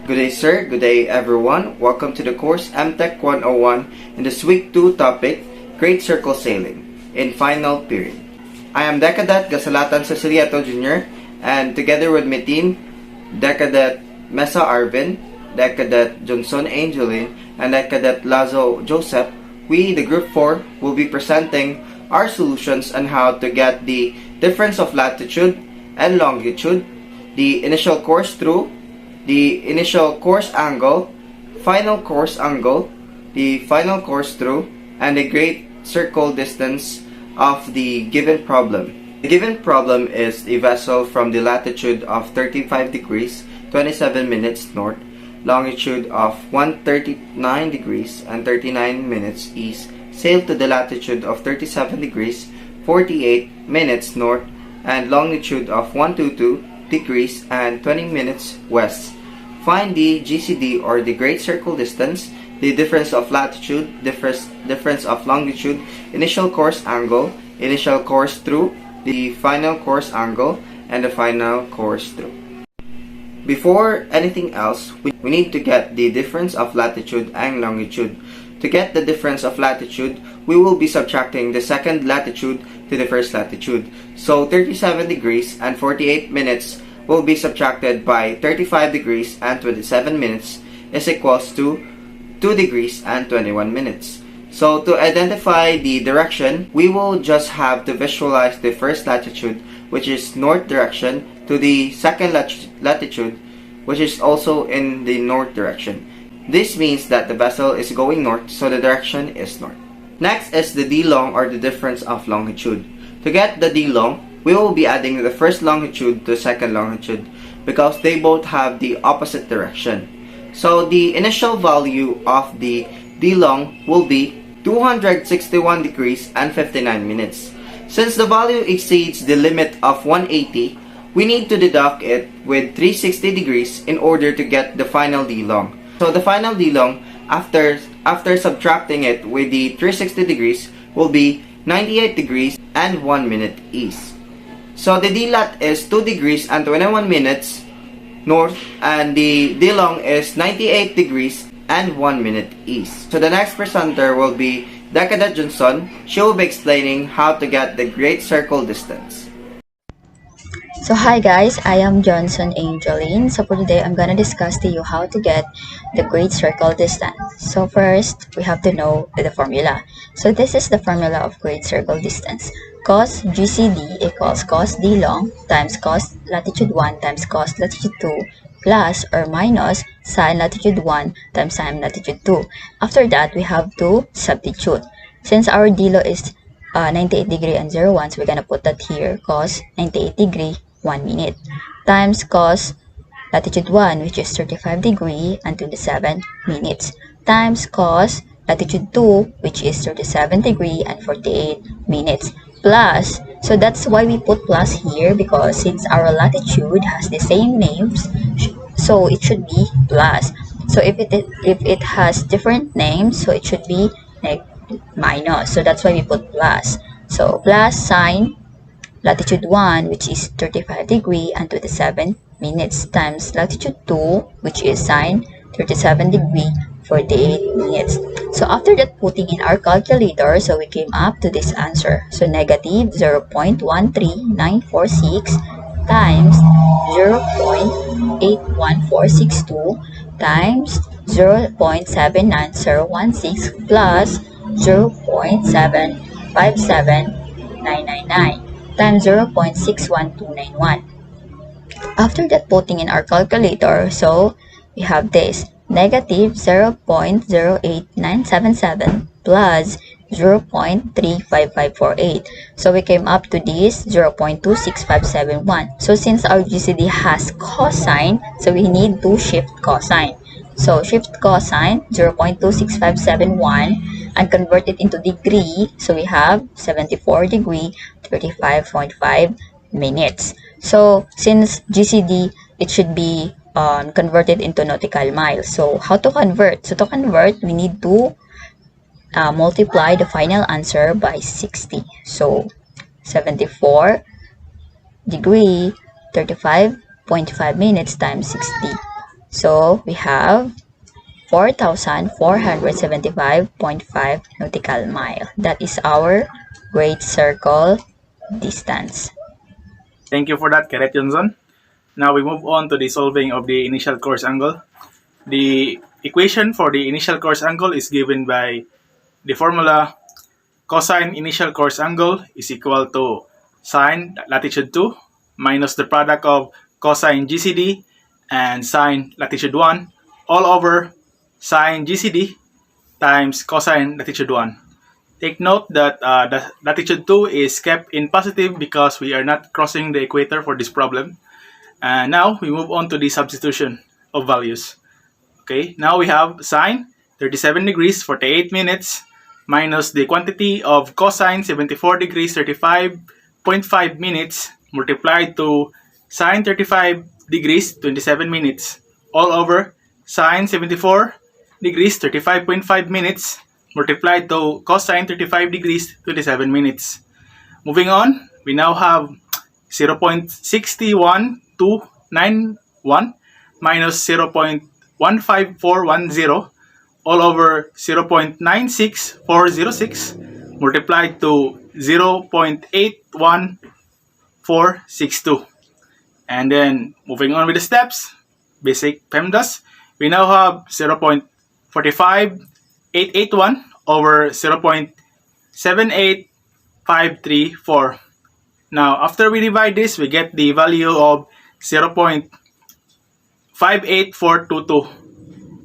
Good day, sir. Good day, everyone. Welcome to the course MTEC 101 in this week 2 topic, Great Circle Sailing, in final period. I am Decadet Gasalatan Cecilieto Jr. and together with my team, Decadet Mesa Arven, Decadet Geonzon Lynn, and Decadet Lazo Joseph, we, the group 4, will be presenting our solutions on how to get the difference of latitude and longitude, the initial course through, the initial course angle, final course angle, the final course through, and the great circle distance of the given problem. The given problem is a vessel from the latitude of 35 degrees 27 minutes north, longitude of 139 degrees and 39 minutes east, sailed to the latitude of 37 degrees 48 minutes north and longitude of 122 degrees and 20 minutes west. Find the GCD or the great circle distance, the difference of latitude, difference of longitude, initial course angle, initial course through, the final course angle, and the final course through. Before anything else, we need to get the difference of latitude and longitude. To get the difference of latitude, we will be subtracting the second latitude to the first latitude. So 37 degrees and 48 minutes will be subtracted by 35 degrees and 27 minutes is equals to 2 degrees and 21 minutes. So to identify the direction, we will just have to visualize the first latitude, which is north direction, to the second latitude, which is also in the north direction. This means that the vessel is going north, so the direction is north. Next is the d long or the difference of longitude. To get the d long, we will be adding the first longitude to the second longitude because they both have the opposite direction. So the initial value of the d long will be 261 degrees and 59 minutes. Since the value exceeds the limit of 180, we need to deduct it with 360 degrees in order to get the final d long. So the final d long, after subtracting it with the 360 degrees, will be 98 degrees and 1 minute east. So the d lat is 2 degrees and 21 minutes north, and the d long is 98 degrees and 1 minute east. So the next presenter will be Decadet Geonzon. She will be explaining how to get the great circle distance. So hi guys, I am Geonzon Lynn. So for today, I'm gonna discuss to you how to get the great circle distance. So first, we have to know the formula. So this is the formula of great circle distance. Cos GCD equals cos d long times cos latitude 1 times cos latitude 2 plus or minus sin latitude 1 times sin latitude 2. After that, we have to substitute. Since our d long is 98 degree and 01, so we're gonna put that here, cos 98 degree 1 minute times cos latitude 1, which is 35 degree and 27 minutes, times cos latitude 2, which is 37 degree and 48 minutes, plus, so that's why we put plus here, because since our latitude has the same names, so it should be plus. So if it has different names, so it should be like minus, so that's why we put plus. So plus sine latitude 1, which is 35 degree and 27 minutes, times latitude 2, which is sine 37 degree 48 minutes. So after that, putting in our calculator, so we came up to this answer. So negative 0.13946 times 0.81462 times 0.79016 plus 0.757999 times 0.61291. After that, putting in our calculator, so we have this negative 0.08977 plus 0.35548. So we came up to this 0.26571. So since our GCD has cosine, so we need to shift cosine. So shift cosine 0.26571 and convert it into degree. So we have 74 degree 35.5 minutes. So since GCD, it should be converted into nautical miles. So how to convert? So to convert, we need to multiply the final answer by 60. So 74 degree 35.5 minutes times 60. So we have 4,475.5 nautical mile. That is our great circle distance. Thank you for that, Geonzon. Now we move on to the solving of the initial course angle. The equation for the initial course angle is given by the formula cosine initial course angle is equal to sine latitude 2 minus the product of cosine GCD and sine latitude 1 all over sine GCD times cosine latitude 1. Take note that the latitude 2 is kept in positive because we are not crossing the equator for this problem. And now we move on to the substitution of values. Okay, now we have sine 37 degrees 48 minutes minus the quantity of cosine 74 degrees 35.5 minutes multiplied to sine 35 degrees 27 minutes all over sine 74 degrees 35.5 minutes multiplied to cosine 35 degrees 27 minutes. Moving on, we now have 0.61291 minus 0.15410 all over 0.96406 multiplied to 0.81462. And then moving on with the steps, basic PEMDAS, we now have 0.45881 over 0.78534. Now, after we divide this, we get the value of 0.58422.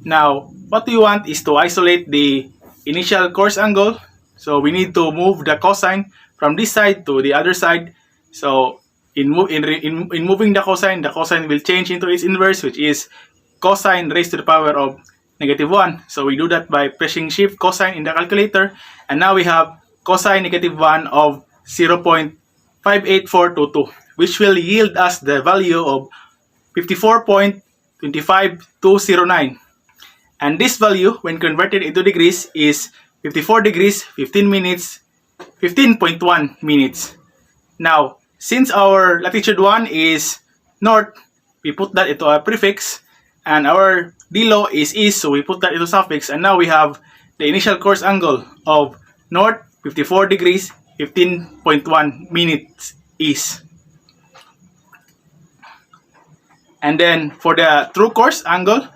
Now, what we want is to isolate the initial course angle. So we need to move the cosine from this side to the other side. So in moving the cosine will change into its inverse, which is cosine raised to the power of -1. So we do that by pressing shift cosine in the calculator. And now we have cosine -1 of 0.58422, which will yield us the value of 54.25209. And this value, when converted into degrees, is 54 degrees, 15 minutes, 15.1 minutes. Now, since our latitude 1 is north, we put that into a prefix, and our dilo is east, so we put that into suffix, and now we have the initial course angle of north 54 degrees, 15.1 minutes east. And then for the true course angle,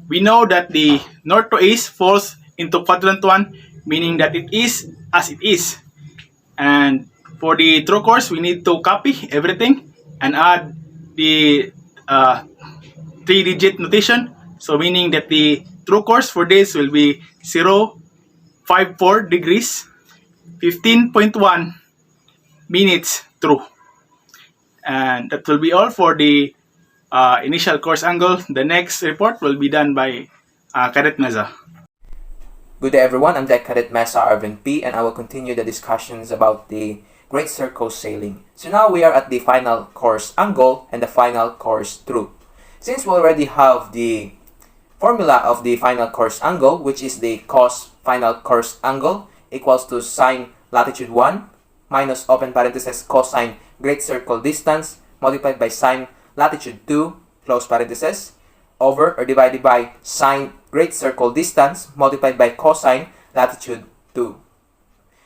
we know that the north to east falls into quadrant 1, meaning that it is as it is. And for the true course, we need to copy everything and add the 3-digit notation. So meaning that the true course for this will be 0.54 degrees, 15.1 minutes true. And that will be all for the initial course angle. The next report will be done by Cadet Mesa. Good day everyone, I'm Deck Cadet Mesa Arven P, and I will continue the discussions about the Great Circle Sailing. So now we are at the final course angle and the final course truth. Since we already have the formula of the final course angle, which is the cos final course angle equals to sine latitude 1 minus open parenthesis cosine great circle distance multiplied by sine latitude 2 close parenthesis over or divided by sine great circle distance multiplied by cosine latitude 2.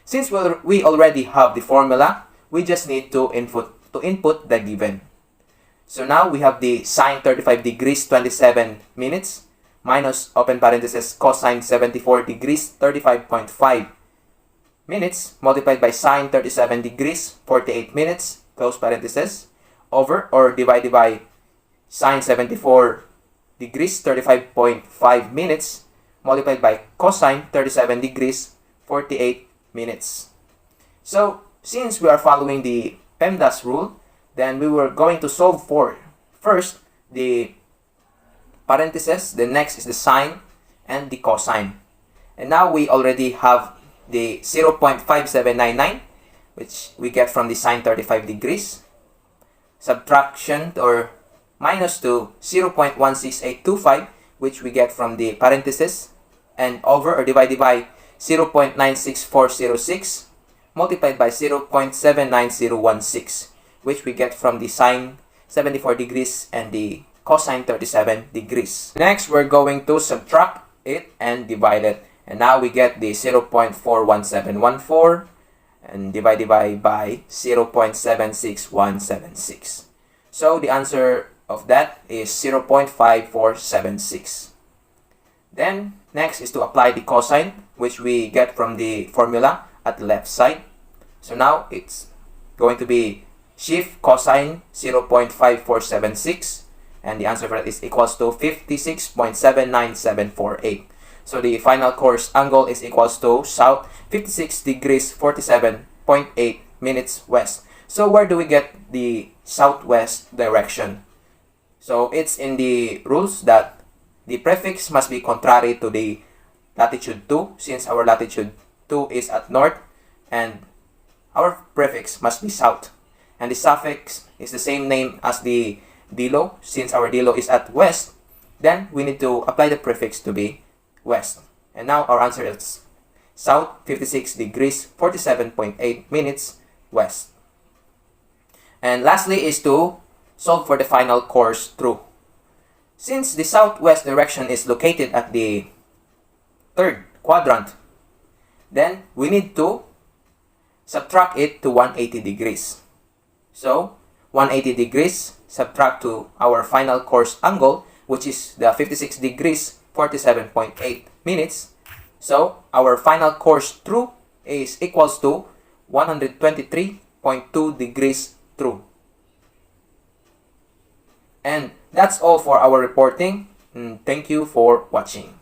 Since we already have the formula, we just need to input the given. So now we have the sine 35 degrees 27 minutes minus open parenthesis cosine 74 degrees 35.5 minutes multiplied by sine 37 degrees 48 minutes close parenthesis over or divided by sine 74 degrees 35.5 minutes multiplied by cosine 37 degrees 48 minutes. So since we are following the PEMDAS rule, then we were going to solve for first the parentheses, the next is the sine and the cosine. And now we already have the 0.5799, which we get from the sine 35 degrees. Subtraction or minus to 0.16825, which we get from the parentheses, and over or divided by 0.96406 multiplied by 0.79016, which we get from the sine 74 degrees and the cosine 37 degrees. Next, we're going to subtract it and divide it. And now we get the 0.41714 and divide by 0.76176. So the answer of that is 0.5476. Then, next is to apply the cosine, which we get from the formula at the left side. So now it's going to be shift cosine 0.5476, and the answer for that is equals to 56.79748. So the final course angle is equals to south 56 degrees 47.8 minutes west. So where do we get the southwest direction? So it's in the rules that the prefix must be contrary to the latitude 2, since our latitude 2 is at north, and our prefix must be south. And the suffix is the same name as the dilo, since our dilo is at west, then we need to apply the prefix to be west. And now our answer is south 56 degrees 47.8 minutes west. And lastly is to solve for the final course through. Since the southwest direction is located at the third quadrant, then we need to subtract it to 180 degrees. So 180 degrees subtract to our final course angle, which is the 56 degrees 47.8 minutes. So our final course through is equals to 123.2 degrees through. And that's all for our reporting. Thank you for watching.